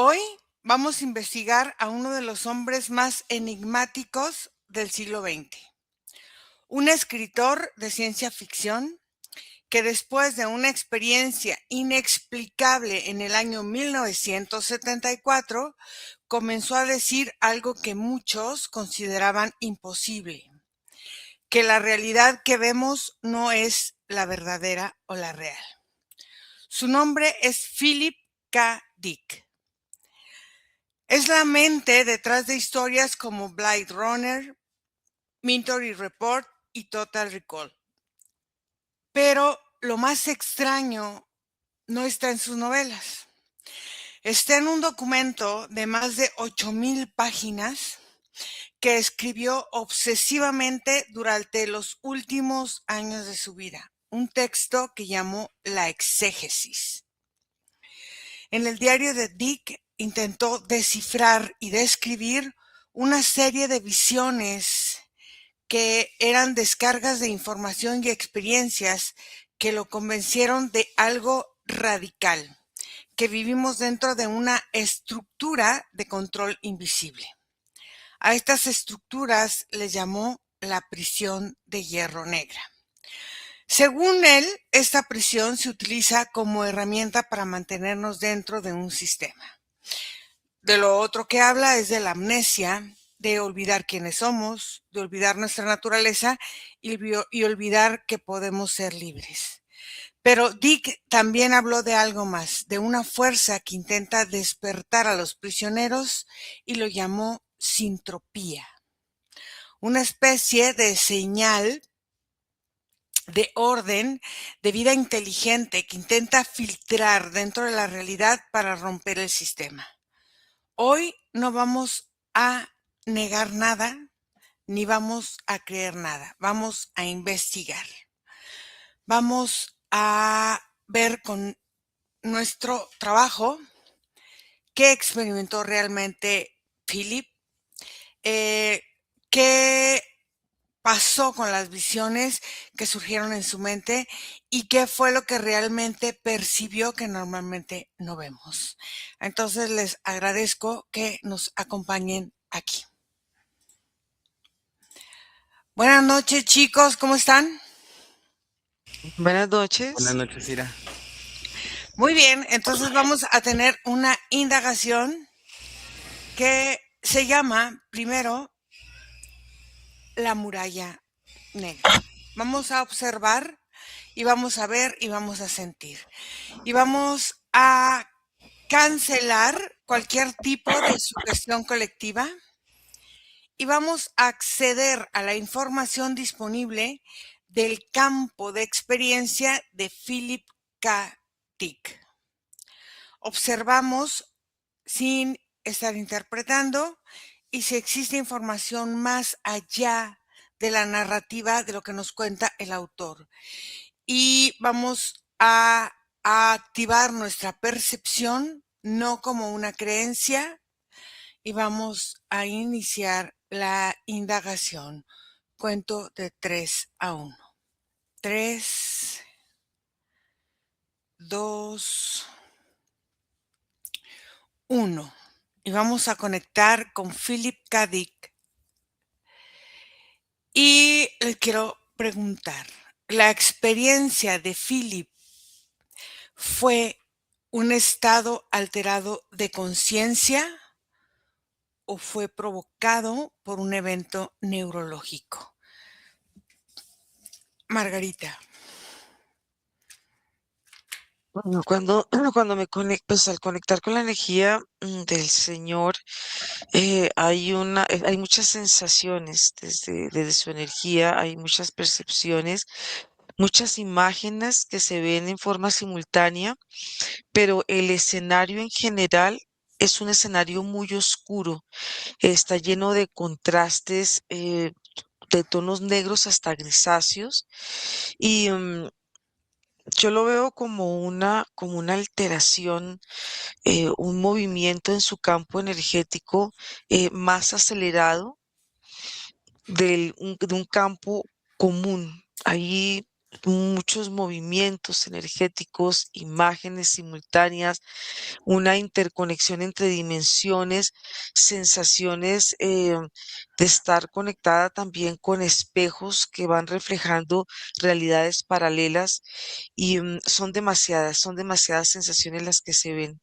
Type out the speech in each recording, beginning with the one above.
Hoy vamos a investigar a uno de los hombres más enigmáticos del siglo XX, un escritor de ciencia ficción que después de una experiencia inexplicable en el año 1974 comenzó a decir algo que muchos consideraban imposible, que la realidad que vemos no es la verdadera o la real. Su nombre es Philip K. Dick. Es la mente detrás de historias como Blade Runner, Minority Report y Total Recall. Pero lo más extraño no está en sus novelas. Está en un documento de más de 8,000 páginas que escribió obsesivamente durante los últimos años de su vida. Un texto que llamó La Exégesis. En el diario de Dick intentó descifrar y describir una serie de visiones que eran descargas de información y experiencias que lo convencieron de algo radical, que vivimos dentro de una estructura de control invisible. A estas estructuras les llamó la prisión de hierro negra. Según él, esta prisión se utiliza como herramienta para mantenernos dentro de un sistema. De lo otro que habla es de la amnesia, de olvidar quiénes somos, de olvidar nuestra naturaleza y olvidar que podemos ser libres. Pero Dick también habló de algo más, de una fuerza que intenta despertar a los prisioneros y lo llamó sintropía, una especie de señal de orden, de vida inteligente que intenta filtrar dentro de la realidad para romper el sistema. Hoy no vamos a negar nada, ni vamos a creer nada. Vamos a investigar. Vamos a ver con nuestro trabajo qué experimentó realmente Philip, qué pasó con las visiones que surgieron en su mente y qué fue lo que realmente percibió que normalmente no vemos. Entonces les agradezco que nos acompañen aquí. Buenas noches, chicos, ¿cómo están? Buenas Buenas noches. noches, Ira. Muy bien, entonces vamos a tener una indagación que se llama, primero, la muralla negra. Vamos a observar y vamos a ver y vamos a sentir. Y vamos a cancelar cualquier tipo de sugestión colectiva y vamos a acceder a la información disponible del campo de experiencia de Philip K. Dick. Observamos sin estar interpretando y si existe información más allá de la narrativa de lo que nos cuenta el autor. Y vamos a activar nuestra percepción, no como una creencia, y vamos a iniciar la indagación. Cuento de 3 a 1. 3, 2, 1. Y vamos a conectar con Philip K. Dick. Y les quiero preguntar, ¿la experiencia de Philip fue un estado alterado de conciencia o fue provocado por un evento neurológico? Margarita. Bueno, cuando me conecto, pues al conectar con la energía del Señor, hay muchas sensaciones desde su energía, hay muchas percepciones, muchas imágenes que se ven en forma simultánea, pero el escenario en general es un escenario muy oscuro, está lleno de contrastes, de tonos negros hasta grisáceos, y yo lo veo como una alteración, un movimiento en su campo energético más acelerado de un campo común. Ahí muchos movimientos energéticos, imágenes simultáneas, una interconexión entre dimensiones, sensaciones de estar conectada también con espejos que van reflejando realidades paralelas y son demasiadas sensaciones las que se ven.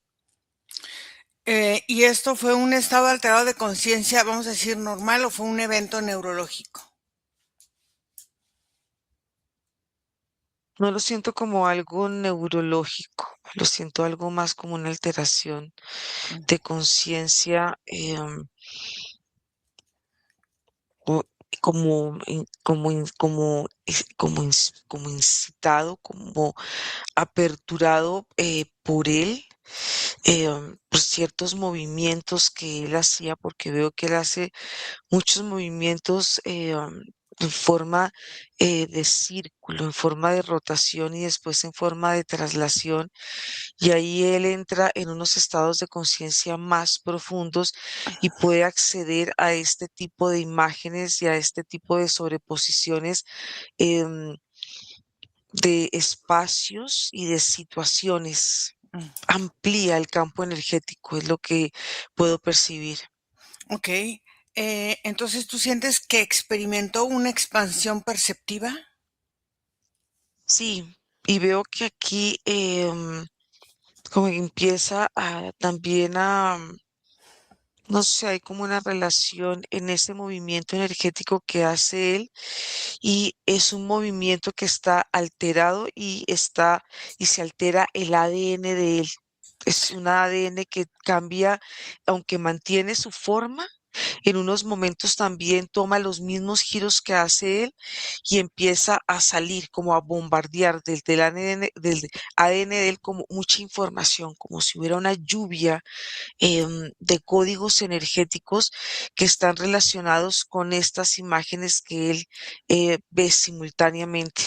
¿Y esto fue un estado alterado de conciencia, vamos a decir, normal o fue un evento neurológico? No lo siento como algo neurológico, lo siento algo más como una alteración Mm, de conciencia, o como, como incitado, como aperturado por él, por ciertos movimientos que él hacía, porque veo que él hace muchos movimientos en forma de círculo, en forma de rotación y después en forma de traslación. Y ahí él entra en unos estados de conciencia más profundos y puede acceder a este tipo de imágenes y a este tipo de sobreposiciones em, de espacios y de situaciones. mm. Amplía el campo energético, es lo que puedo percibir. Ok. Entonces, ¿tú sientes que experimentó una expansión perceptiva? Sí, y veo que aquí como que empieza a también no sé, hay como una relación en ese movimiento energético que hace él y es un movimiento que está alterado y se altera el ADN de él. Es un ADN que cambia, aunque mantiene su forma, en unos momentos también toma los mismos giros que hace él y empieza a salir, como a bombardear del ADN de él como mucha información, como si hubiera una lluvia de códigos energéticos que están relacionados con estas imágenes que él ve simultáneamente.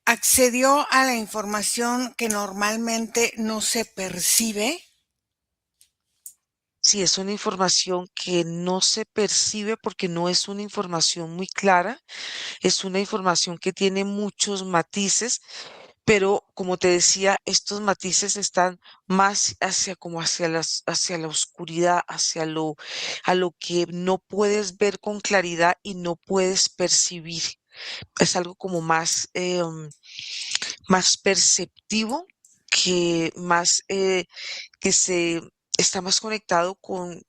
¿Accedió a la información que normalmente no se percibe? Sí, es una información que no se percibe porque no es una información muy clara, es una información que tiene muchos matices, pero como te decía, estos matices están más hacia como hacia la oscuridad, a lo que no puedes ver con claridad y no puedes percibir. Es algo como más, más perceptivo, que más que se está más conectado con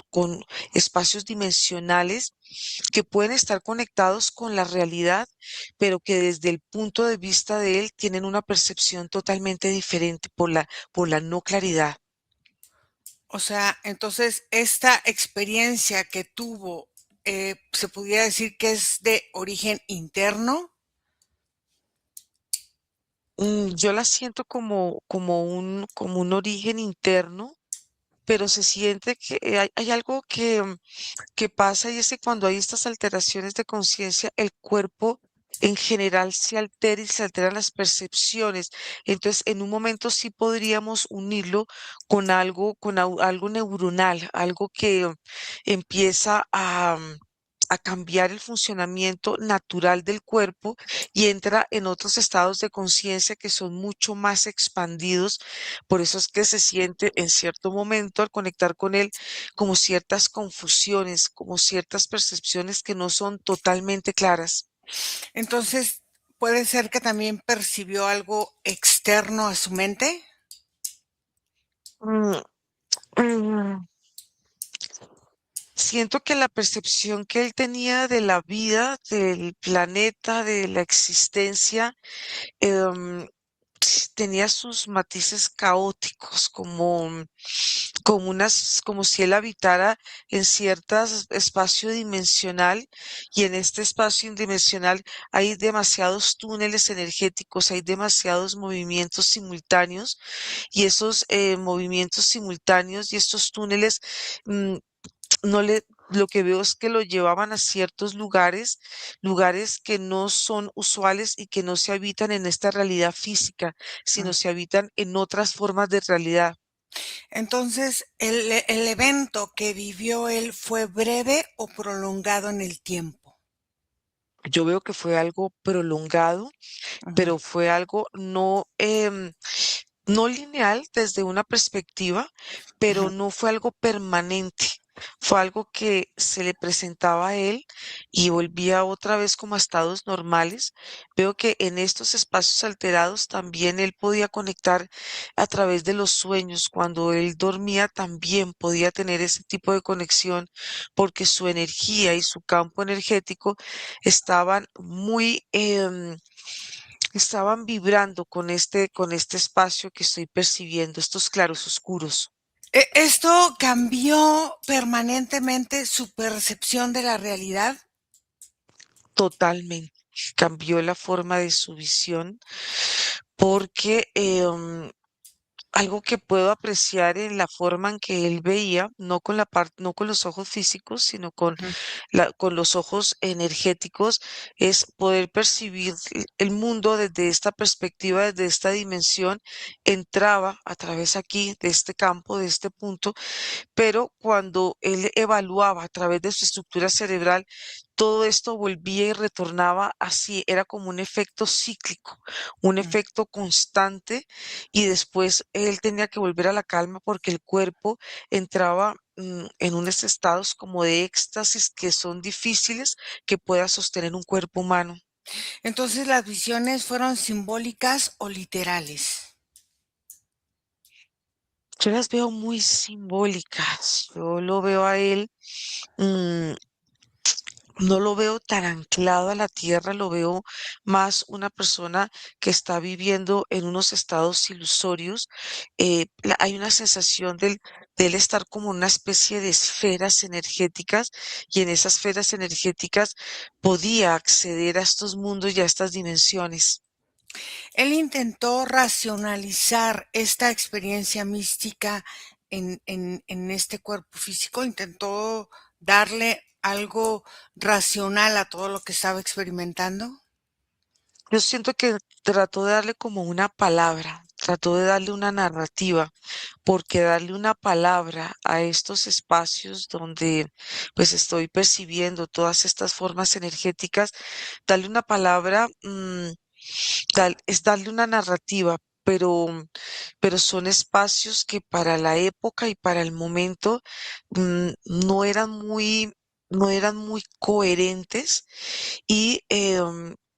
espacios dimensionales que pueden estar conectados con la realidad, pero que desde el punto de vista de él tienen una percepción totalmente diferente por la no claridad. O sea, entonces esta experiencia que tuvo, se pudiera decir que es de origen interno. Yo la siento como un origen interno, pero se siente que hay algo que pasa y es que cuando hay estas alteraciones de conciencia, el cuerpo en general se altera y se alteran las percepciones. Entonces, en un momento sí podríamos unirlo con algo, algo neuronal, algo que empieza a cambiar el funcionamiento natural del cuerpo y entra en otros estados de conciencia que son mucho más expandidos. Por eso es que se siente en cierto momento al conectar con él como ciertas confusiones, como ciertas percepciones que no son totalmente claras. Entonces, puede ser que también percibió algo externo a su mente. Mm, mm, Siento que la percepción que él tenía de la vida, del planeta, de la existencia, em, tenía sus matices caóticos, como si él habitara en cierto espacio dimensional y en este espacio dimensional hay demasiados túneles energéticos, hay demasiados movimientos simultáneos y esos movimientos simultáneos y estos túneles mm, no le, lo que veo es que lo llevaban a ciertos lugares, lugares que no son usuales y que no se habitan en esta realidad física, sino Mm. se habitan en otras formas de realidad. Entonces, ¿el evento que vivió él fue breve o prolongado en el tiempo? Yo veo que fue algo prolongado, Ujú, pero fue algo no lineal desde una perspectiva, pero ujú. no fue algo permanente. Fue algo que se le presentaba a él y volvía otra vez como a estados normales. Veo que en estos espacios alterados también él podía conectar a través de los sueños. Cuando él dormía también podía tener ese tipo de conexión porque su energía y su campo energético estaban estaban vibrando con este espacio que estoy percibiendo, estos claros oscuros. ¿Esto cambió permanentemente su percepción de la realidad? Totalmente. Cambió la forma de su visión porque algo que puedo apreciar en la forma en que él veía, no con no con los ojos físicos, sino Ujú, con los ojos energéticos, es poder percibir el mundo desde esta perspectiva, desde esta dimensión. Entraba a través aquí de este campo, de este punto, pero cuando él evaluaba a través de su estructura cerebral, todo esto volvía y retornaba así, era como un efecto cíclico, un ujú. efecto constante, y después él tenía que volver a la calma porque el cuerpo entraba en unos estados como de éxtasis que son difíciles que pueda sostener un cuerpo humano. Entonces, ¿las visiones fueron simbólicas o literales? Yo las veo muy simbólicas, yo lo veo a él. mm, No lo veo tan anclado a la tierra, lo veo más una persona que está viviendo en unos estados ilusorios. Hay una sensación de él estar como una especie de esferas energéticas, y en esas esferas energéticas podía acceder a estos mundos y a estas dimensiones. Él intentó racionalizar esta experiencia mística en este cuerpo físico, intentó darle algo racional a todo lo que estaba experimentando. Yo siento que trató de darle como una palabra, trató de darle una narrativa, porque darle una palabra a estos espacios donde pues estoy percibiendo todas estas formas energéticas, darle una palabra, es darle una narrativa, pero son espacios que para la época y para el momento no eran muy coherentes, y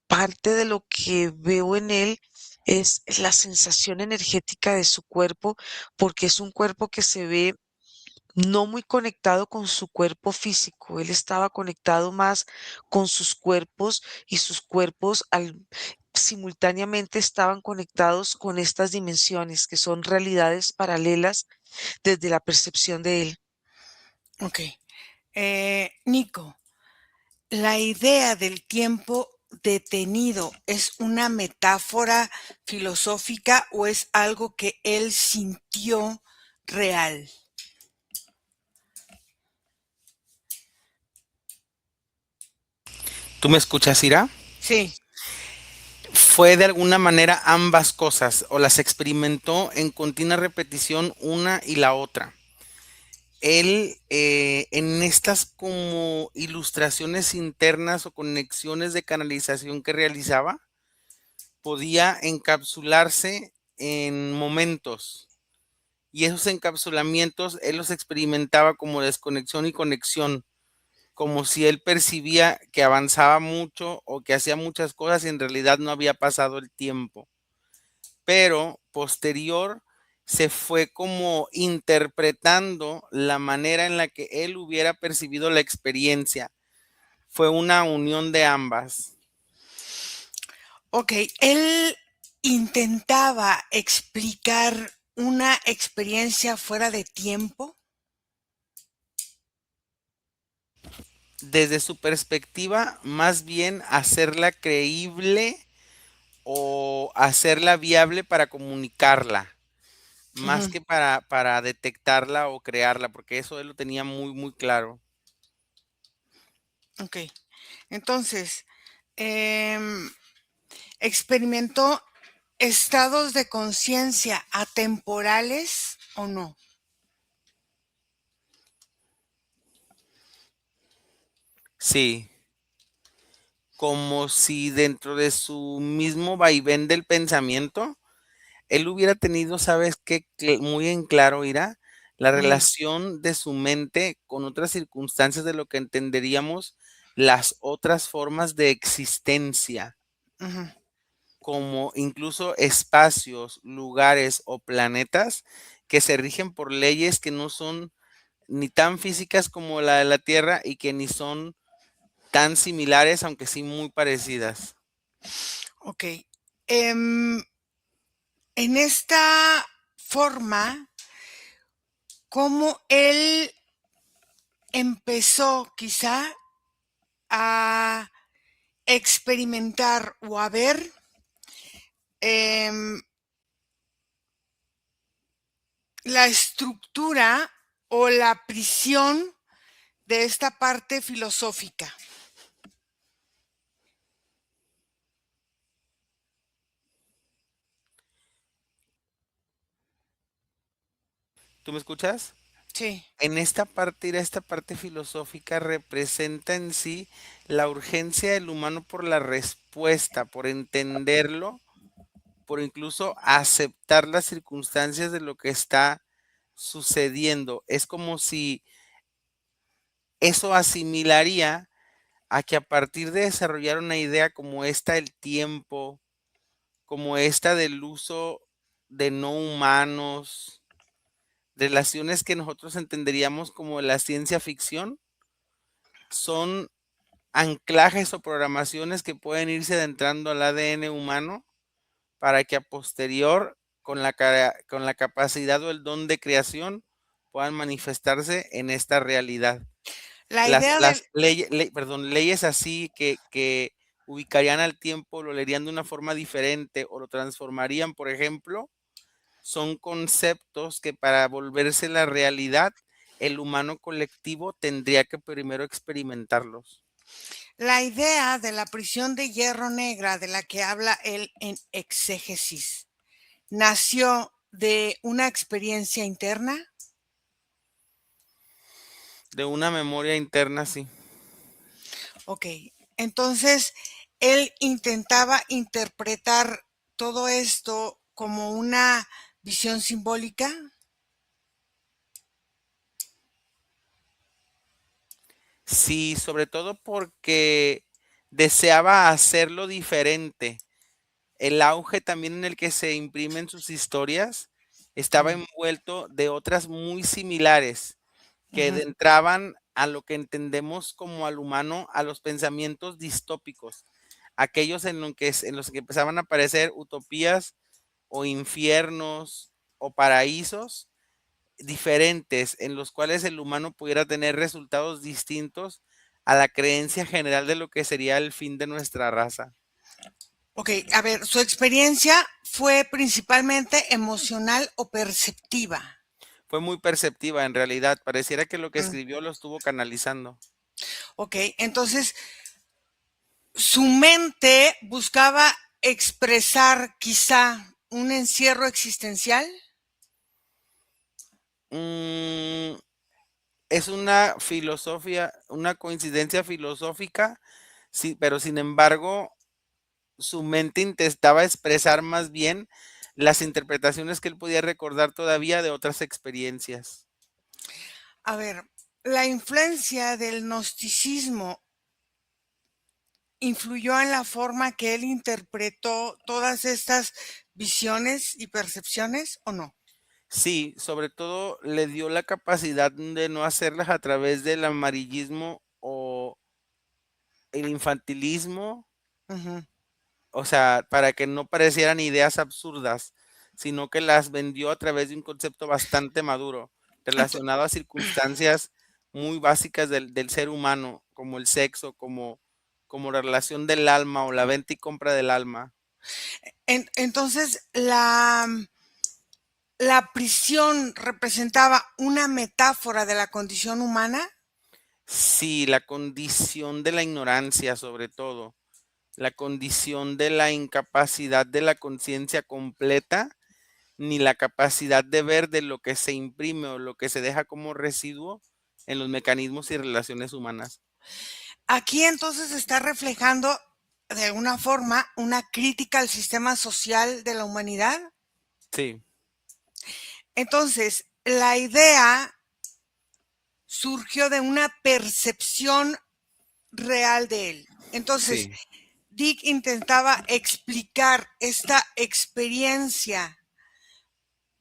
parte de lo que veo en él es la sensación energética de su cuerpo, porque es un cuerpo que se ve no muy conectado con su cuerpo físico. Él estaba conectado más con sus cuerpos, y sus cuerpos simultáneamente estaban conectados con estas dimensiones que son realidades paralelas desde la percepción de él. Ok. Nico, ¿la idea del tiempo detenido es una metáfora filosófica o es algo que él sintió real? ¿Tú me escuchas, Ira? Sí. Fue de alguna manera ambas cosas, o las experimentó en continua repetición una y la otra. Él, en estas como ilustraciones internas o conexiones de canalización que realizaba, podía encapsularse en momentos. Y esos encapsulamientos él los experimentaba como desconexión y conexión, como si él percibía que avanzaba mucho o que hacía muchas cosas y en realidad no había pasado el tiempo. Pero posterior se fue como interpretando la manera en la que él hubiera percibido la experiencia. Fue una unión de ambas. Ok, él intentaba explicar una experiencia fuera de tiempo. Desde su perspectiva, más bien hacerla creíble o hacerla viable para comunicarla, más Ujú, que para detectarla o crearla, porque eso él lo tenía muy, muy claro. ok, entonces, em, ¿experimentó estados de conciencia atemporales o no? Sí, como si dentro de su mismo vaivén del pensamiento, él hubiera tenido, ¿sabes qué? Muy en claro, Ira, la Ujú, relación de su mente con otras circunstancias de lo que entenderíamos las otras formas de existencia, ujú. como incluso espacios, lugares o planetas que se rigen por leyes que no son ni tan físicas como la de la Tierra y que ni son tan similares, aunque sí muy parecidas. Ok. Em, en esta forma, ¿cómo él empezó quizá a experimentar o a ver em, la estructura o la prisión de esta parte filosófica? ¿Tú me escuchas? Sí. En esta parte, Ira, esta parte filosófica representa en sí la urgencia del humano por la respuesta, por entenderlo, por incluso aceptar las circunstancias de lo que está sucediendo. Es como si eso asimilaría a que a partir de desarrollar una idea como esta del tiempo, como esta del uso de no humanos, relaciones que nosotros entenderíamos como la ciencia ficción, son anclajes o programaciones que pueden irse adentrando al ADN humano para que a posterior, con la capacidad o el don de creación, puedan manifestarse en esta realidad. La idea del, Leyes así que ubicarían al tiempo, lo leerían de una forma diferente o lo transformarían, por ejemplo, son conceptos que para volverse la realidad, el humano colectivo tendría que primero experimentarlos. la idea de la prisión de hierro negra de la que habla él en Exégesis nació de una experiencia interna. De una memoria interna, sí. Ok, entonces él intentaba interpretar todo esto como una visión simbólica. Sí, sobre todo porque deseaba hacerlo diferente. El auge también en el que se imprimen sus historias estaba Mm, envuelto de otras muy similares que ujú. entraban a lo que entendemos como al humano, a los pensamientos distópicos, aquellos en los que empezaban a aparecer utopías o infiernos o paraísos diferentes en los cuales el humano pudiera tener resultados distintos a la creencia general de lo que sería el fin de nuestra raza. Ok, a ver, su experiencia fue principalmente emocional o perceptiva. Fue muy perceptiva en realidad, pareciera que lo que Mm, escribió lo estuvo canalizando. ok, entonces su mente buscaba expresar quizá un encierro existencial. Mm, es una filosofía, una coincidencia filosófica, sí, pero sin embargo, su mente intentaba expresar más bien las interpretaciones que él podía recordar todavía de otras experiencias. A ver, la influencia del gnosticismo influyó en la forma que él interpretó todas estas visiones y percepciones o no? Sí, sobre todo le dio la capacidad de no hacerlas a través del amarillismo o el infantilismo, Ujú. o sea, para que no parecieran ideas absurdas, sino que las vendió a través de un concepto bastante maduro, Ento- relacionado a circunstancias muy básicas del ser humano, como el sexo, como la relación del alma o la venta y compra del alma. entonces, la prisión representaba una metáfora de la condición humana. Sí, la condición de la ignorancia, sobre todo, la condición de la incapacidad de la conciencia completa, ni la capacidad de ver de lo que se imprime o lo que se deja como residuo en los mecanismos y relaciones humanas. Aquí entonces está reflejando de alguna forma, una crítica al sistema social de la humanidad. Sí, Entonces, la idea surgió de una percepción real de él. Entonces, sí. Dick intentaba explicar esta experiencia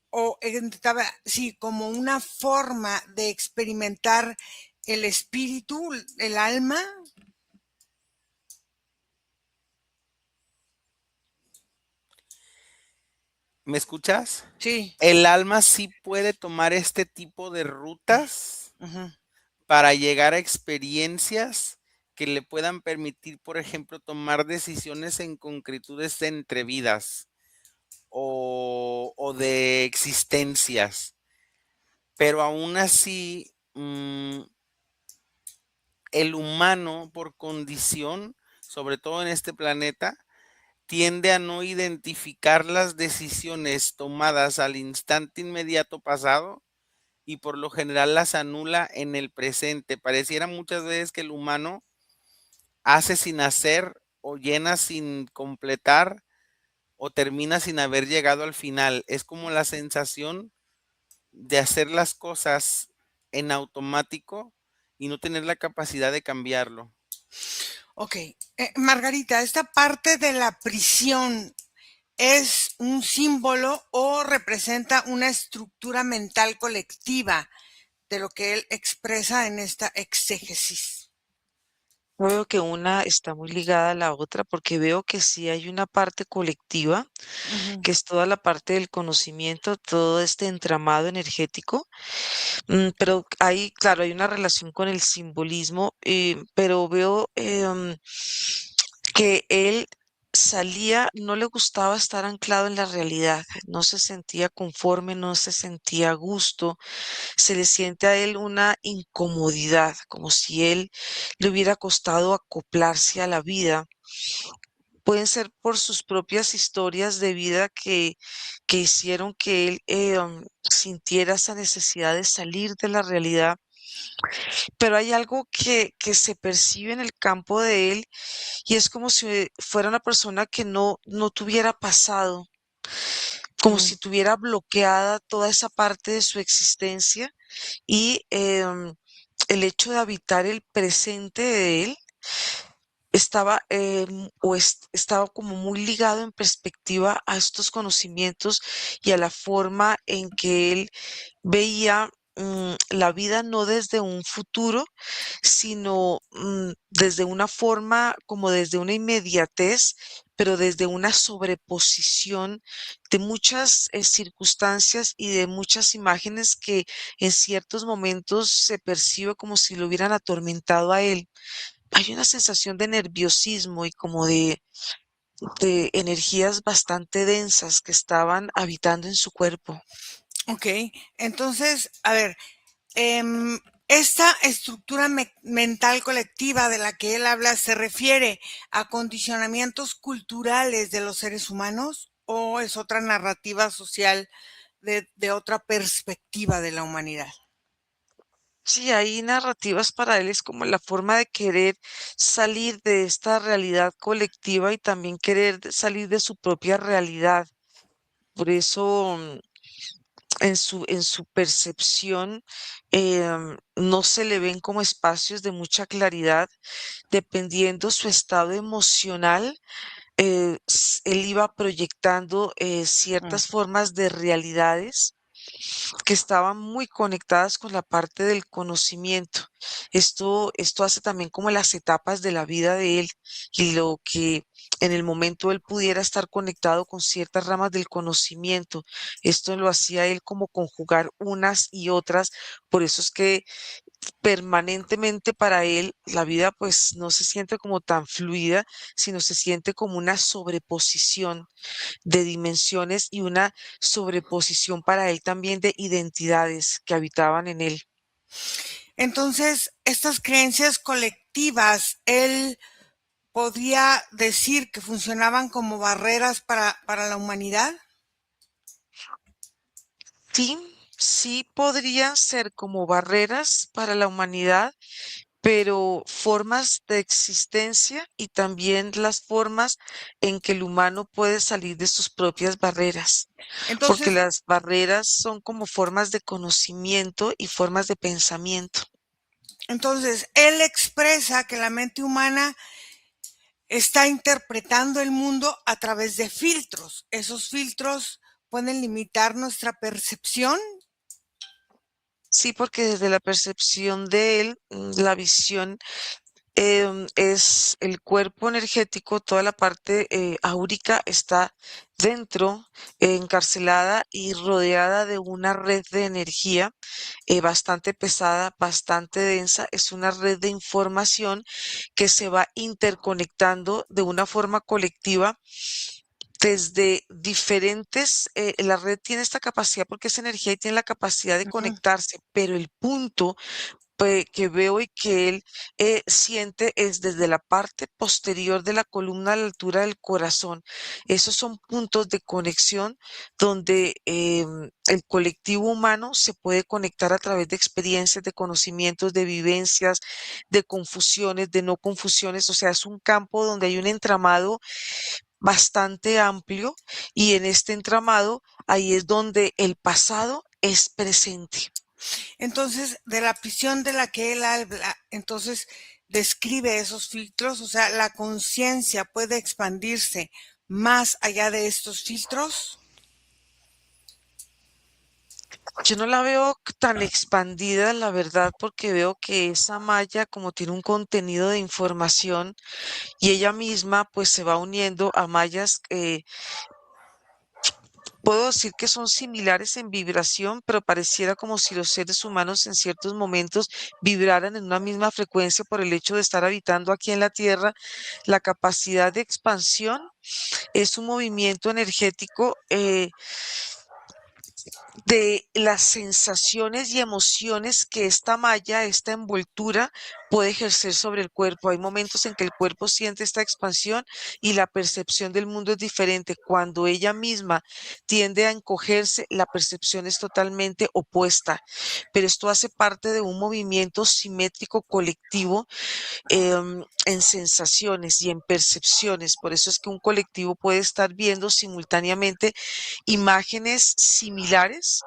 o intentaba, sí, como una forma de experimentar el espíritu, el alma. ¿Me escuchas? Sí. El alma sí puede tomar este tipo de rutas Uh-huh. para llegar a experiencias que le puedan permitir, por ejemplo, tomar decisiones en concretudes entre vidas o de existencias. Pero aún así, el humano por condición, sobre todo en este planeta, tiende a no identificar las decisiones tomadas al instante inmediato pasado y por lo general las anula en el presente. Pareciera muchas veces que el humano hace sin hacer o llena sin completar o termina sin haber llegado al final. Es como la sensación de hacer las cosas en automático y no tener la capacidad de cambiarlo. Ok. Margarita, esta parte de la prisión es un símbolo o representa una estructura mental colectiva de lo que él expresa en esta exégesis. Veo que una está muy ligada a la otra porque veo que sí hay una parte colectiva, Uh-huh. que es toda la parte del conocimiento, todo este entramado energético. Pero hay, claro, hay una relación con el simbolismo, pero veo que él salía, no le gustaba estar anclado en la realidad, no se sentía conforme, no se sentía a gusto, se le siente a él una incomodidad, como si él le hubiera costado acoplarse a la vida. Pueden ser por sus propias historias de vida que hicieron que él sintiera esa necesidad de salir de la realidad, pero hay algo que se percibe en el campo de él y es como si fuera una persona que no tuviera pasado, como Uh-huh. si tuviera bloqueada toda esa parte de su existencia y el hecho de habitar el presente de él estaba estaba como muy ligado en perspectiva a estos conocimientos y a la forma en que él veía la vida no desde un futuro, sino desde una forma, como desde una inmediatez, pero desde una sobreposición de muchas circunstancias y de muchas imágenes que en ciertos momentos se percibe como si lo hubieran atormentado a él. Hay una sensación de nerviosismo y como de energías bastante densas que estaban habitando en su cuerpo. Ok, entonces, a ver, esta estructura mental colectiva de la que él habla se refiere a condicionamientos culturales de los seres humanos o es otra narrativa social de otra perspectiva de la humanidad. Sí, hay narrativas para él, es como la forma de querer salir de esta realidad colectiva y también querer salir de su propia realidad. Por eso, en su percepción, no se le ven como espacios de mucha claridad, dependiendo su estado emocional. Él iba proyectando Mm. ciertas formas de realidades que estaban muy conectadas con la parte del conocimiento. Esto hace también como las etapas de la vida de él y lo que en el momento él pudiera estar conectado con ciertas ramas del conocimiento. Esto lo hacía él como conjugar unas y otras. Por eso es que permanentemente para él la vida pues no se siente como tan fluida, sino se siente como una sobreposición de dimensiones y una sobreposición para él también de identidades que habitaban en él. Entonces, estas creencias colectivas, él podría decir que funcionaban como barreras para la humanidad. Sí, sí podrían ser como barreras para la humanidad, pero formas de existencia y también las formas en que el humano puede salir de sus propias barreras, porque Entonces, las barreras son como formas de conocimiento y formas de pensamiento. entonces, él expresa que la mente humana está interpretando el mundo a través de filtros. Esos filtros pueden limitar nuestra percepción. Sí, porque desde la percepción de él, la visión es el cuerpo energético, toda la parte áurica está dentro, encarcelada y rodeada de una red de energía bastante pesada, bastante densa. Es una red de información que se va interconectando de una forma colectiva desde diferentes, la red tiene esta capacidad porque es energía y tiene la capacidad de Ujú. conectarse, pero el punto que veo y que él siente es desde la parte posterior de la columna a la altura del corazón. Esos son puntos de conexión donde el colectivo humano se puede conectar a través de experiencias, de conocimientos, de vivencias, de confusiones, de no confusiones. O sea, es un campo donde hay un entramado bastante amplio y en este entramado ahí es donde el pasado es presente. Entonces, de la prisión de la que él habla, entonces describe esos filtros, o sea, la conciencia puede expandirse más allá de estos filtros. Yo no la veo tan expandida, la verdad, porque veo que esa malla, como tiene un contenido de información y ella misma, pues se va uniendo a mallas, puedo decir que son similares en vibración, pero pareciera como si los seres humanos en ciertos momentos vibraran en una misma frecuencia por el hecho de estar habitando aquí en la Tierra. La capacidad de expansión es un movimiento energético. De las sensaciones y emociones que esta malla, esta envoltura puede ejercer sobre el cuerpo. Hay momentos en que el cuerpo siente esta expansión y la percepción del mundo es diferente. Cuando ella misma tiende a encogerse, la percepción es totalmente opuesta. Pero esto hace parte de un movimiento simétrico colectivo en sensaciones y en percepciones. Por eso es que un colectivo puede estar viendo simultáneamente imágenes similares,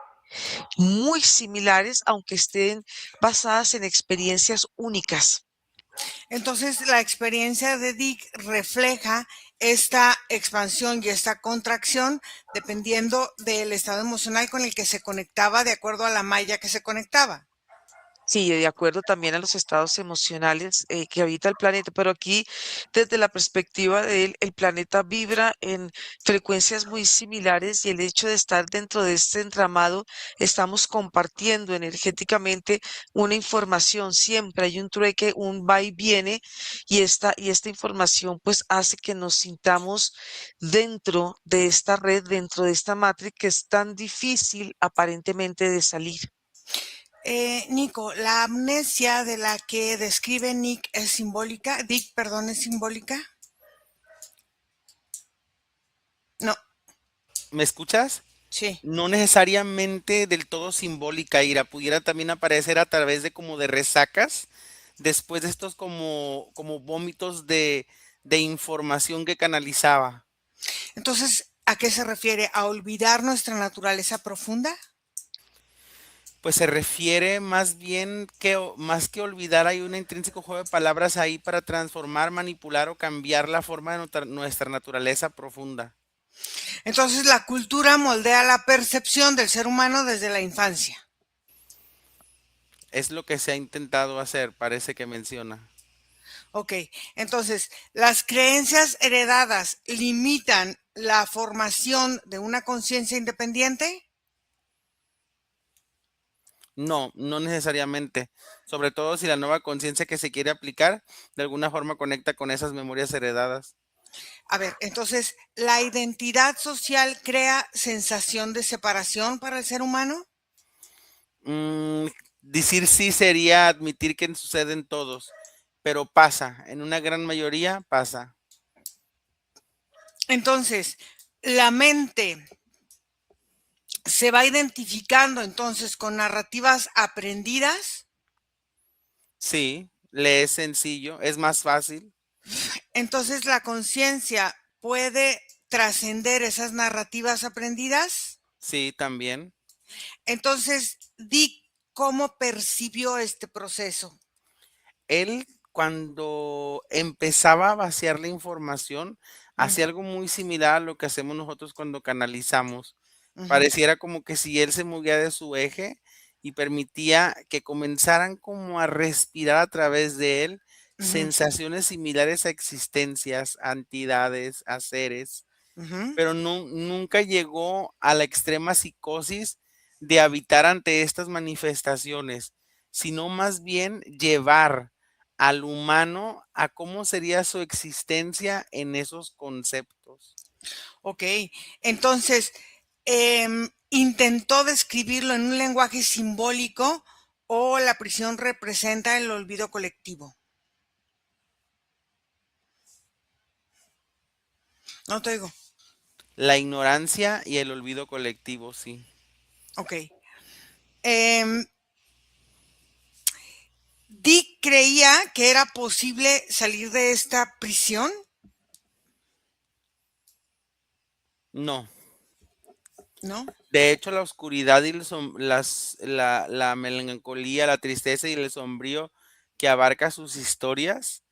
muy similares, aunque estén basadas en experiencias únicas. Entonces, la experiencia de Dick refleja esta expansión y esta contracción dependiendo del estado emocional con el que se conectaba de acuerdo a la malla que se conectaba. Sí, de acuerdo también a los estados emocionales que habita el planeta, pero aquí desde la perspectiva de él, el planeta vibra en frecuencias muy similares y el hecho de estar dentro de este entramado, estamos compartiendo energéticamente una información, siempre hay un trueque, un va y viene y esta información pues hace que nos sintamos dentro de esta red, dentro de esta matriz que es tan difícil aparentemente de salir. Nico, la amnesia de la que describe Nick es simbólica. Dick, perdón, es simbólica. No, ¿Me escuchas? sí. No necesariamente del todo simbólica, Ira, pudiera también aparecer a través de como de resacas, después de estos como vómitos de información que canalizaba. Entonces, ¿a qué se refiere? ¿A olvidar nuestra naturaleza profunda? Pues se refiere más bien que más que olvidar, hay un intrínseco juego de palabras ahí para transformar, manipular o cambiar la forma de nuestra naturaleza profunda. Entonces, la cultura moldea la percepción del ser humano desde la infancia. Es lo que se ha intentado hacer, parece que menciona. Ok, entonces, ¿las creencias heredadas limitan la formación de una conciencia independiente? No, no necesariamente. Sobre todo si la nueva conciencia que se quiere aplicar de alguna forma conecta con esas memorias heredadas. A ver, entonces, ¿la identidad social crea sensación de separación para el ser humano? Mm, decir sí sería admitir que suceden todos, pero pasa, en una gran mayoría pasa. Entonces, la mente se va identificando entonces con narrativas aprendidas. Sí, Le es sencillo, es más fácil. Entonces, ¿la conciencia puede trascender esas narrativas aprendidas? Sí, también. Entonces, di cómo percibió este proceso. Él, cuando empezaba a vaciar la información, Mm, hacía algo muy similar a lo que hacemos nosotros cuando canalizamos. ujú, Pareciera como que si él se movía de su eje y permitía que comenzaran como a respirar a través de él ujú, sensaciones similares a existencias, a entidades, a seres, ujú. pero nunca llegó a la extrema psicosis de habitar ante estas manifestaciones, sino más bien llevar al humano a cómo sería su existencia en esos conceptos. Ok, entonces, ¿intentó describirlo en un lenguaje simbólico o la prisión representa el olvido colectivo? No te digo. La ignorancia y el olvido colectivo, sí. Ok. Em, Dick creía que era posible salir de esta prisión, No. ¿no? De hecho, la oscuridad y la melancolía, la tristeza y el sombrío que abarca sus historias,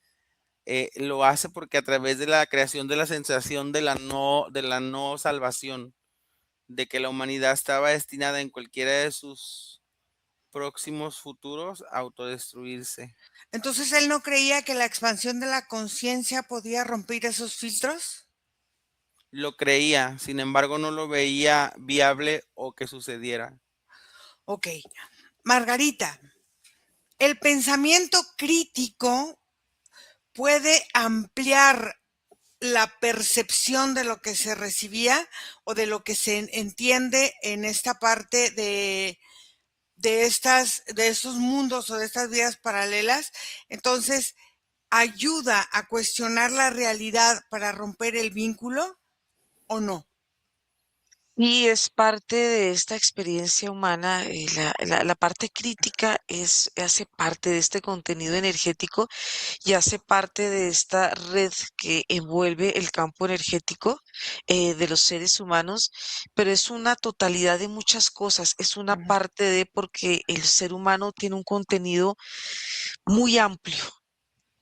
lo hace porque a través de la creación de la sensación de la no salvación, de que la humanidad estaba destinada en cualquiera de sus próximos futuros a autodestruirse. Entonces él no creía que la expansión de la conciencia podía romper esos filtros. Lo creía, sin embargo, no lo veía viable o que sucediera. Ok. Margarita, el pensamiento crítico puede ampliar la percepción de lo que se recibía o de lo que se entiende en esta parte de estos mundos o de estas vidas paralelas. Entonces, ayuda a cuestionar la realidad para romper el vínculo o no. Y es parte de esta experiencia humana, la parte crítica hace parte de este contenido energético y hace parte de esta red que envuelve el campo energético de los seres humanos, pero es una totalidad de muchas cosas, es una Ujú, parte de porque el ser humano tiene un contenido muy amplio,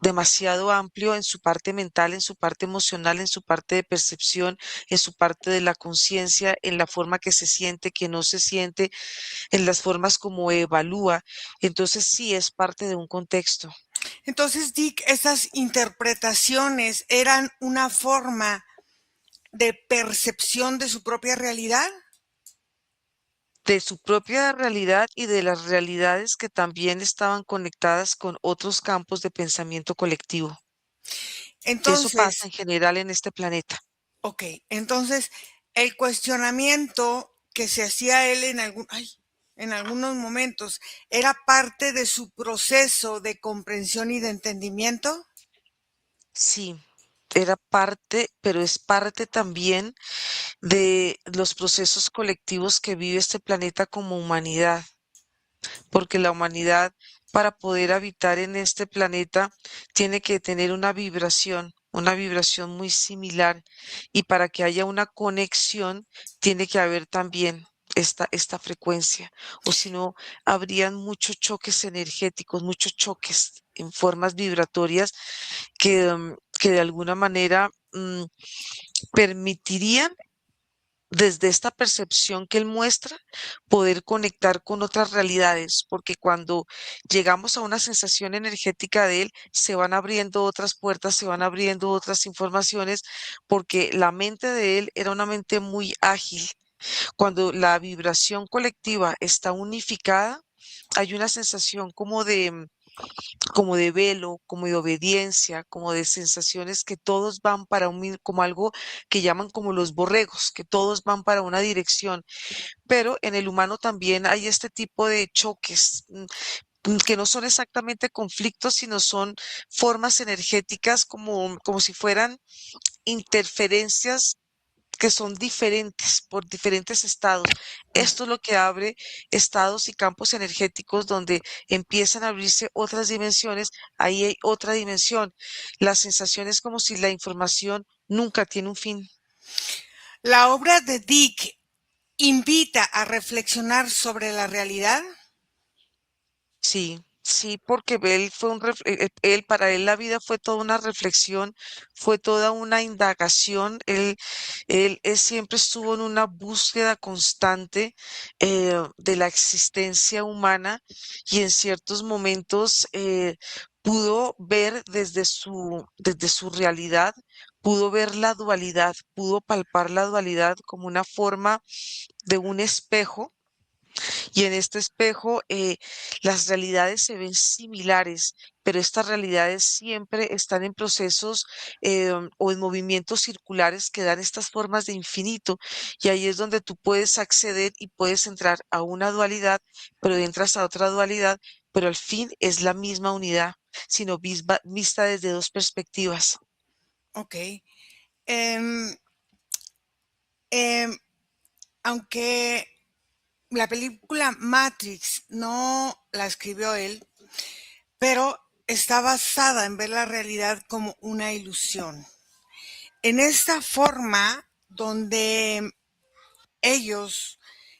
demasiado amplio en su parte mental, en su parte emocional, en su parte de percepción, en su parte de la conciencia, en la forma que se siente, que no se siente, en las formas como evalúa. Entonces sí es parte de un contexto. entonces, Dick, esas interpretaciones eran una forma de percepción de su propia realidad. De su propia realidad y de las realidades que también estaban conectadas con otros campos de pensamiento colectivo, que eso pasa en Entonces, general en este planeta. ok, entonces el cuestionamiento que se hacía él en algunos momentos era parte de su proceso de comprensión y de entendimiento. Sí, era parte, pero es parte también de los procesos colectivos que vive este planeta como humanidad, porque la humanidad para poder habitar en este planeta tiene que tener una vibración muy similar, y para que haya una conexión tiene que haber también esta frecuencia, o si no, habrían muchos choques energéticos, muchos choques en formas vibratorias que de alguna manera permitirían desde esta percepción que él muestra, poder conectar con otras realidades, porque cuando llegamos a una sensación energética de él, se van abriendo otras puertas, se van abriendo otras informaciones, porque la mente de él era una mente muy ágil. Cuando la vibración colectiva está unificada, hay una sensación como de velo, como de obediencia, como de sensaciones que todos van para como algo que llaman como los borregos, que todos van para una dirección, pero en el humano también hay este tipo de choques. Que no son exactamente conflictos, sino son formas energéticas como si fueran interferencias que son diferentes por diferentes estados. Esto es lo que abre estados y campos energéticos donde empiezan a abrirse otras dimensiones. Ahí hay otra dimensión. La sensación es como si la información nunca tiene un fin. La obra de Dick invita a reflexionar sobre la realidad. Sí, sí, porque él fue para él la vida fue toda una reflexión, fue toda una indagación. Él siempre estuvo en una búsqueda constante de la existencia humana y en ciertos momentos pudo ver desde su realidad, pudo ver la dualidad, pudo palpar la dualidad como una forma de un espejo y en este espejo las realidades se ven similares, pero estas realidades siempre están en procesos o en movimientos circulares que dan estas formas de infinito. Y ahí es donde tú puedes acceder y puedes entrar a una dualidad, pero entras a otra dualidad, pero al fin es la misma unidad, sino vista desde dos perspectivas. Ok. Em, em, aunque la película Matrix no la escribió él, pero está basada en ver la realidad como una ilusión. En esta forma donde ellos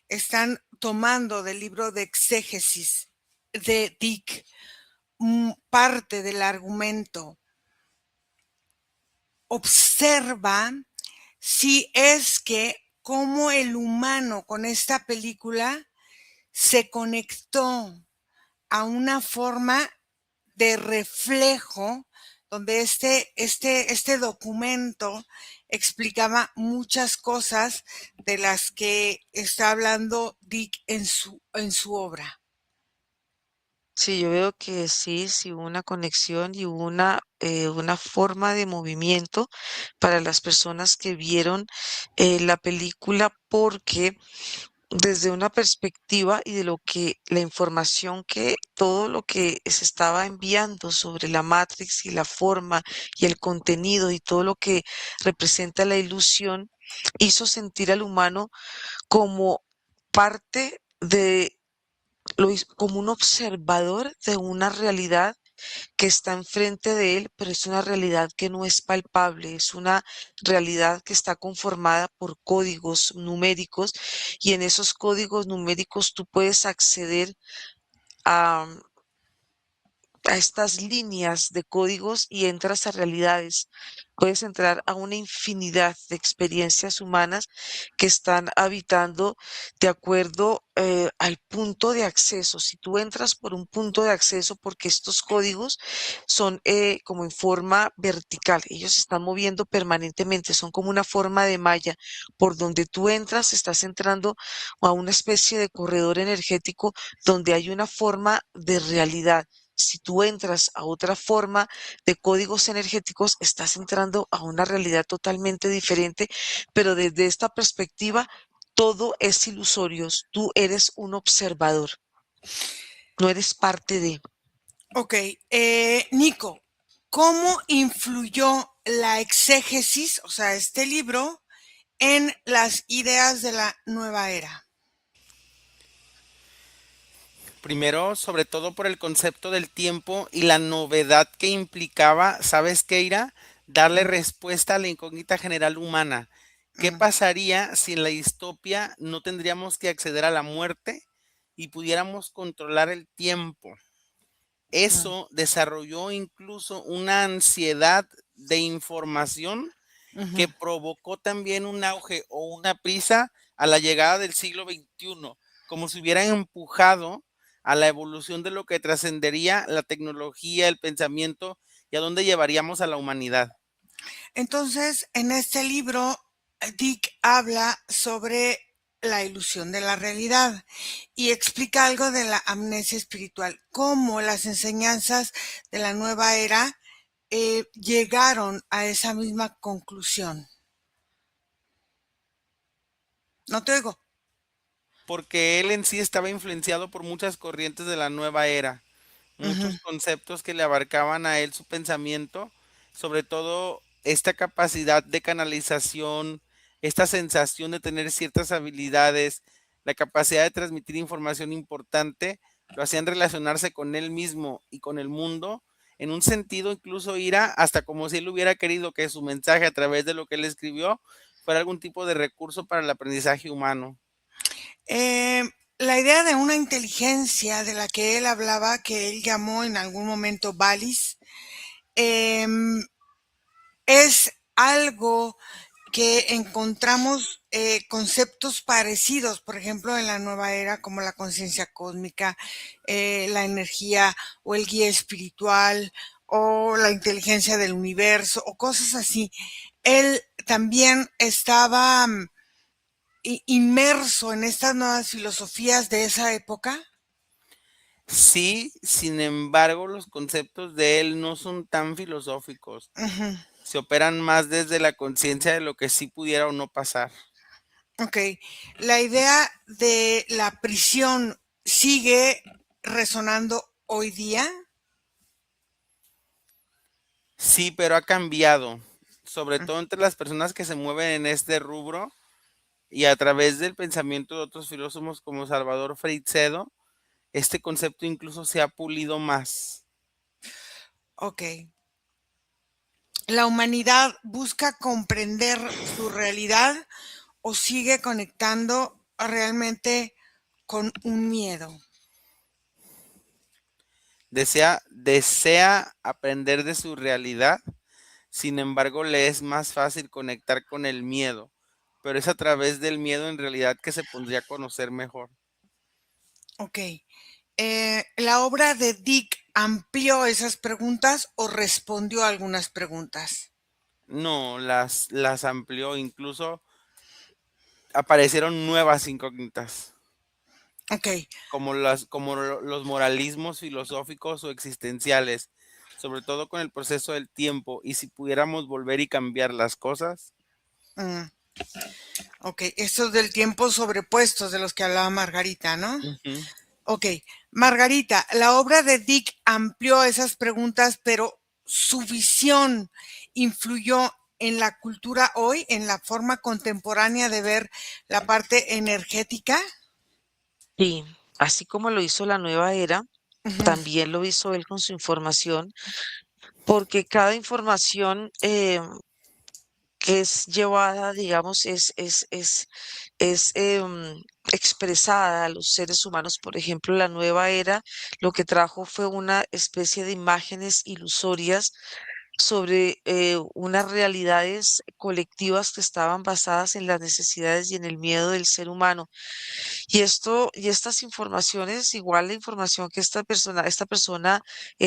están tomando del libro de exégesis de Dick parte del argumento, observa si es que cómo el humano con esta película se conectó a una forma de reflejo donde este documento explicaba muchas cosas de las que está hablando Dick en su obra. Sí, yo veo que sí, sí hubo una conexión y hubo una forma de movimiento para las personas que vieron la película porque desde una perspectiva y de lo que la información que todo lo que se estaba enviando sobre la Matrix y la forma y el contenido y todo lo que representa la ilusión hizo sentir al humano como parte de como un observador de una realidad que está enfrente de él, pero es una realidad que no es palpable, es una realidad que está conformada por códigos numéricos y en esos códigos numéricos tú puedes acceder a, a estas líneas de códigos y entras a realidades. Puedes entrar a una infinidad de experiencias humanas que están habitando de acuerdo al punto de acceso. Si tú entras por un punto de acceso, porque estos códigos son como en forma vertical, ellos se están moviendo permanentemente, son como una forma de malla. Por donde tú entras, estás entrando a una especie de corredor energético donde hay una forma de realidad. Si tú entras a otra forma de códigos energéticos, estás entrando a una realidad totalmente diferente, pero desde esta perspectiva, todo es ilusorio. Tú eres un observador, no eres parte de. Ok, Nico, ¿cómo influyó la exégesis, o sea, este libro, en las ideas de la nueva era? Primero, sobre todo por el concepto del tiempo y la novedad que implicaba, ¿sabes qué, Ira? Darle Mm, respuesta a la incógnita general humana. ¿Qué mm, pasaría si en la distopia no tendríamos que acceder a la muerte y pudiéramos controlar el tiempo? mm, Eso desarrolló incluso una ansiedad de información ujú. que provocó también un auge o una prisa a la llegada del siglo XXI, como si hubieran empujado a la evolución de lo que trascendería la tecnología, el pensamiento y a dónde llevaríamos a la humanidad. Entonces, en este libro, Dick habla sobre la ilusión de la realidad y explica algo de la amnesia espiritual, cómo las enseñanzas de la nueva era llegaron a esa misma conclusión. No te oigo. Porque él en sí estaba influenciado por muchas corrientes de la nueva era, Ujú, muchos conceptos que le abarcaban a él su pensamiento, sobre todo esta capacidad de canalización, esta sensación de tener ciertas habilidades, la capacidad de transmitir información importante, lo hacían relacionarse con él mismo y con el mundo, en un sentido incluso ira, hasta como si él hubiera querido que su mensaje a través de lo que él escribió fuera algún tipo de recurso para el aprendizaje humano. La idea de una inteligencia de la que él hablaba, que él llamó en algún momento Balis, es algo que encontramos conceptos parecidos, por ejemplo, en la nueva era, como la conciencia cósmica, la energía o el guía espiritual o la inteligencia del universo o cosas así. Él también estaba inmerso en estas nuevas filosofías de esa época. Sí, sin embargo, los conceptos de él no son tan filosóficos. Ujú. Se operan más desde la conciencia de lo que sí pudiera o no pasar. Ok, la idea de la prisión sigue resonando hoy día. Sí, pero ha cambiado, sobre todo entre las personas que se mueven en este rubro y a través del pensamiento de otros filósofos como Salvador Freixedo, este concepto incluso se ha pulido más. Ok, ¿la humanidad busca comprender su realidad o sigue conectando realmente con un miedo? Desea aprender de su realidad, sin embargo, le es más fácil conectar con el miedo, pero es a través del miedo en realidad que se pondría a conocer mejor. Ok, ¿la obra de Dick amplió esas preguntas o respondió a algunas preguntas? No, las amplió, incluso aparecieron nuevas incógnitas, Ok, como los moralismos filosóficos o existenciales, sobre todo con el proceso del tiempo, y si pudiéramos volver y cambiar las cosas. mm, ok, estos del tiempo sobrepuestos de los que hablaba Margarita, ¿no? Ujú. Ok, Margarita, la obra de Dick amplió esas preguntas, pero su visión influyó en la cultura hoy, en la forma contemporánea de ver la parte energética. Sí, así como lo hizo la nueva era, Ujú. también lo hizo él con su información, porque cada información que es llevada, digamos, es expresada a los seres humanos. Por ejemplo, la nueva era lo que trajo fue una especie de imágenes ilusorias sobre unas realidades colectivas que estaban basadas en las necesidades y en el miedo del ser humano. Y esto, y estas informaciones, igual la información que esta persona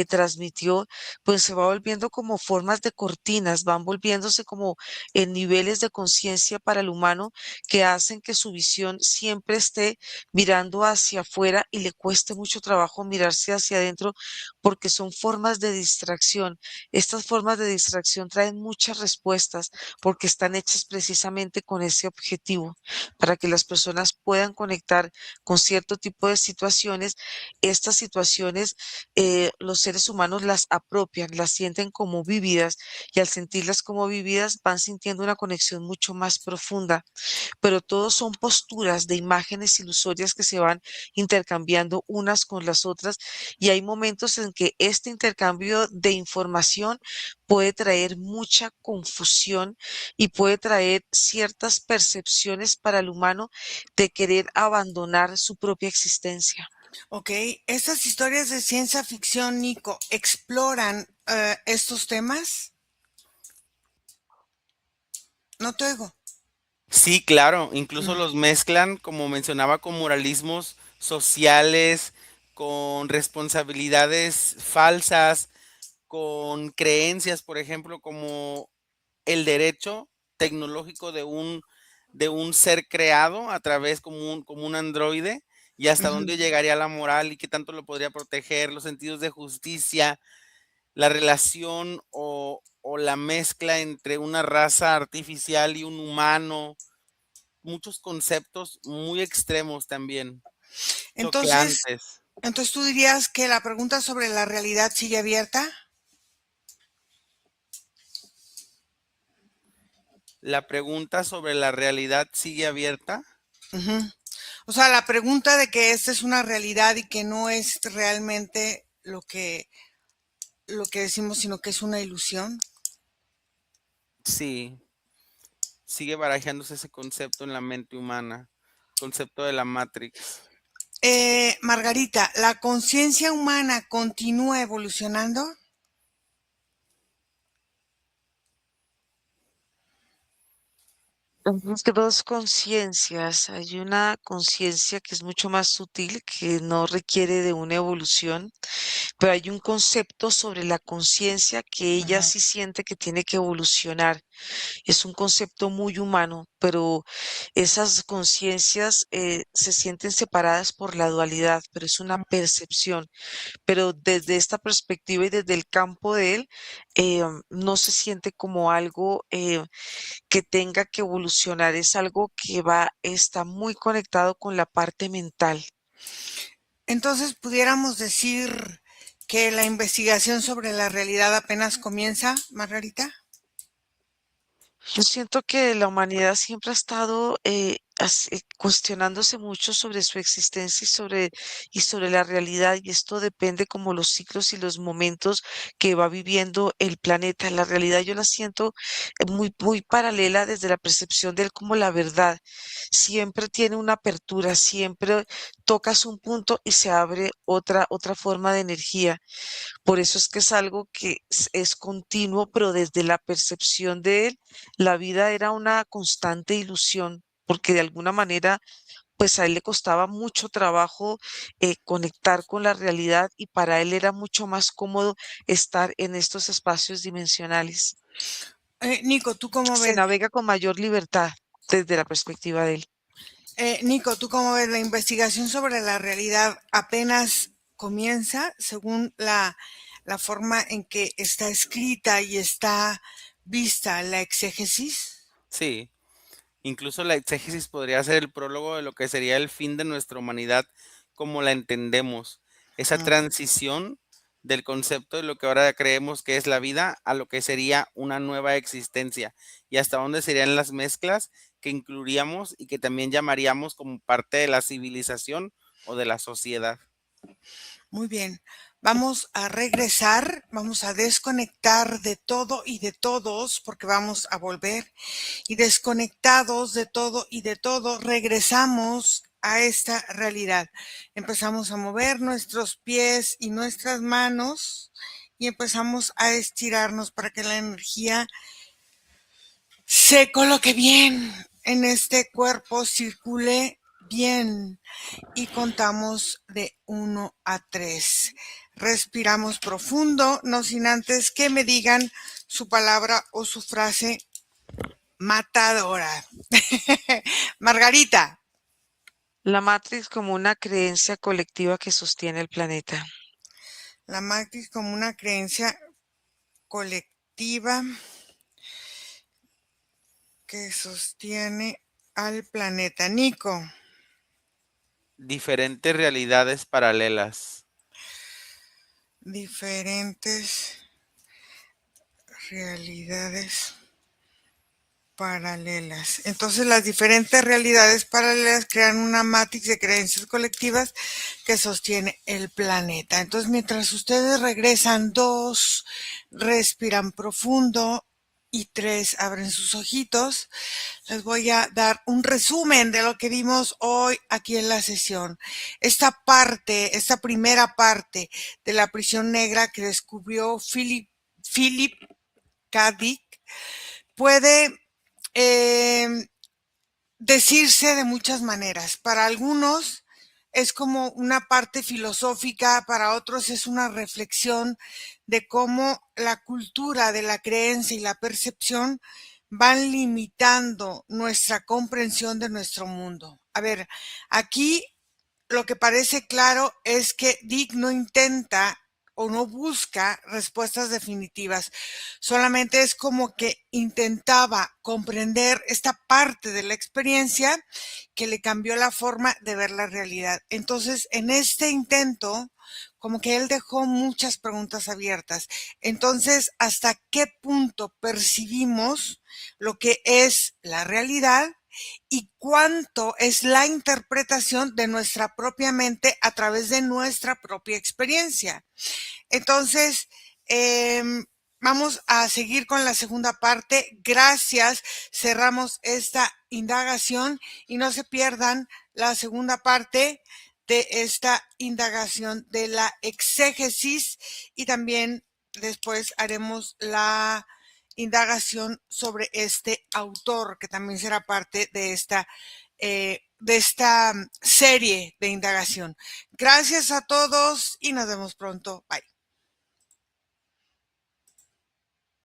transmitió, pues se va volviendo como formas de cortinas, van volviéndose como en niveles de conciencia para el humano que hacen que su visión siempre esté mirando hacia afuera y le cueste mucho trabajo mirarse hacia adentro porque son formas de distracción. Estas formas de distracción traen muchas respuestas porque están hechas precisamente con ese objetivo para que las personas puedan conectar con cierto tipo de situaciones. Estas situaciones, los seres humanos las apropian, las sienten como vividas y al sentirlas como vividas van sintiendo una conexión mucho más profunda, pero todos son posturas de imágenes ilusorias que se van intercambiando unas con las otras y hay momentos en que este intercambio de información puede traer mucha confusión y puede traer ciertas percepciones para el humano de querer abandonar su propia existencia. Ok, estas historias de ciencia ficción, Nico, exploran estos temas. No te oigo. Sí, claro, incluso Mm, los mezclan, como mencionaba, con moralismos sociales, con responsabilidades falsas, con creencias, por ejemplo, como el derecho tecnológico de un ser creado a través como un androide, y hasta ujú. dónde llegaría la moral y qué tanto lo podría proteger, los sentidos de justicia, la relación o la mezcla entre una raza artificial y un humano, muchos conceptos muy extremos también, Entonces, choqueantes. entonces tú dirías que la pregunta sobre la realidad sigue abierta. La pregunta sobre la realidad sigue abierta. Ujú. O sea, la pregunta de que esta es una realidad y que no es realmente lo que decimos, sino que es una ilusión. Sí, sigue barajándose ese concepto en la mente humana, concepto de la Matrix. Margarita, ¿la conciencia humana continúa evolucionando? Tenemos que dos conciencias. Hay una conciencia que es mucho más sutil, que no requiere de una evolución, pero hay un concepto sobre la conciencia que ella Ujú. sí siente que tiene que evolucionar. Es un concepto muy humano, pero esas conciencias se sienten separadas por la dualidad, pero es una percepción. Pero desde esta perspectiva y desde el campo de él, no se siente como algo que tenga que evolucionar, es algo que está muy conectado con la parte mental. Entonces, pudiéramos decir que la investigación sobre la realidad apenas comienza, Margarita. Yo siento que la humanidad siempre ha estado cuestionándose mucho sobre su existencia y sobre la realidad, y esto depende como los ciclos y los momentos que va viviendo el planeta. La realidad yo la siento muy, muy paralela desde la percepción de él como la verdad. Siempre tiene una apertura, siempre tocas un punto y se abre otra forma de energía. Por eso es que es algo que es continuo, pero desde la percepción de él, la vida era una constante ilusión, porque de alguna manera, pues a él le costaba mucho trabajo conectar con la realidad y para él era mucho más cómodo estar en estos espacios dimensionales. Nico, ¿tú cómo Se ves? navega con mayor libertad desde la perspectiva de él. Nico, ¿tú cómo ves? La investigación sobre la realidad apenas comienza según la forma en que está escrita y está vista la exégesis. Sí, incluso la exégesis podría ser el prólogo de lo que sería el fin de nuestra humanidad como la entendemos. Esa Mm. transición del concepto de lo que ahora creemos que es la vida a lo que sería una nueva existencia y hasta dónde serían las mezclas que incluiríamos y que también llamaríamos como parte de la civilización o de la sociedad. Muy bien. Vamos a regresar, vamos a desconectar de todo y de todos, porque vamos a volver. Y desconectados de todo y de todo, regresamos a esta realidad. Empezamos a mover nuestros pies y nuestras manos y empezamos a estirarnos para que la energía se coloque bien en este cuerpo, circule bien y contamos de 1 a 3. Respiramos profundo, no sin antes que me digan su palabra o su frase matadora. Margarita, La Matrix como una creencia colectiva que sostiene el planeta. la Matrix como una creencia colectiva que sostiene al planeta. Nico, Diferentes realidades paralelas. diferentes realidades paralelas. Entonces las diferentes realidades paralelas crean una matrix de creencias colectivas que sostiene el planeta. Entonces mientras ustedes regresan, 2, respiran profundo y 3, abren sus ojitos, les voy a dar un resumen de lo que vimos hoy aquí en la sesión. Esta primera parte de la prisión negra que descubrió Philip K. Dick puede eh, decirse de muchas maneras. Para algunos es como una parte filosófica, para otros es una reflexión de cómo la cultura de la creencia y la percepción van limitando nuestra comprensión de nuestro mundo. A ver, aquí lo que parece claro es que Dick no intenta o no busca respuestas definitivas, solamente es como que intentaba comprender esta parte de la experiencia que le cambió la forma de ver la realidad. Entonces, en este intento, como que él dejó muchas preguntas abiertas. Entonces, ¿hasta qué punto percibimos lo que es la realidad y cuánto es la interpretación de nuestra propia mente a través de nuestra propia experiencia? Entonces, vamos a seguir con la segunda parte. Gracias. Cerramos esta indagación y no se pierdan la segunda parte de esta indagación de la exégesis y también después haremos la indagación sobre este autor que también será parte de esta serie de indagación. Gracias a todos y nos vemos pronto. Bye.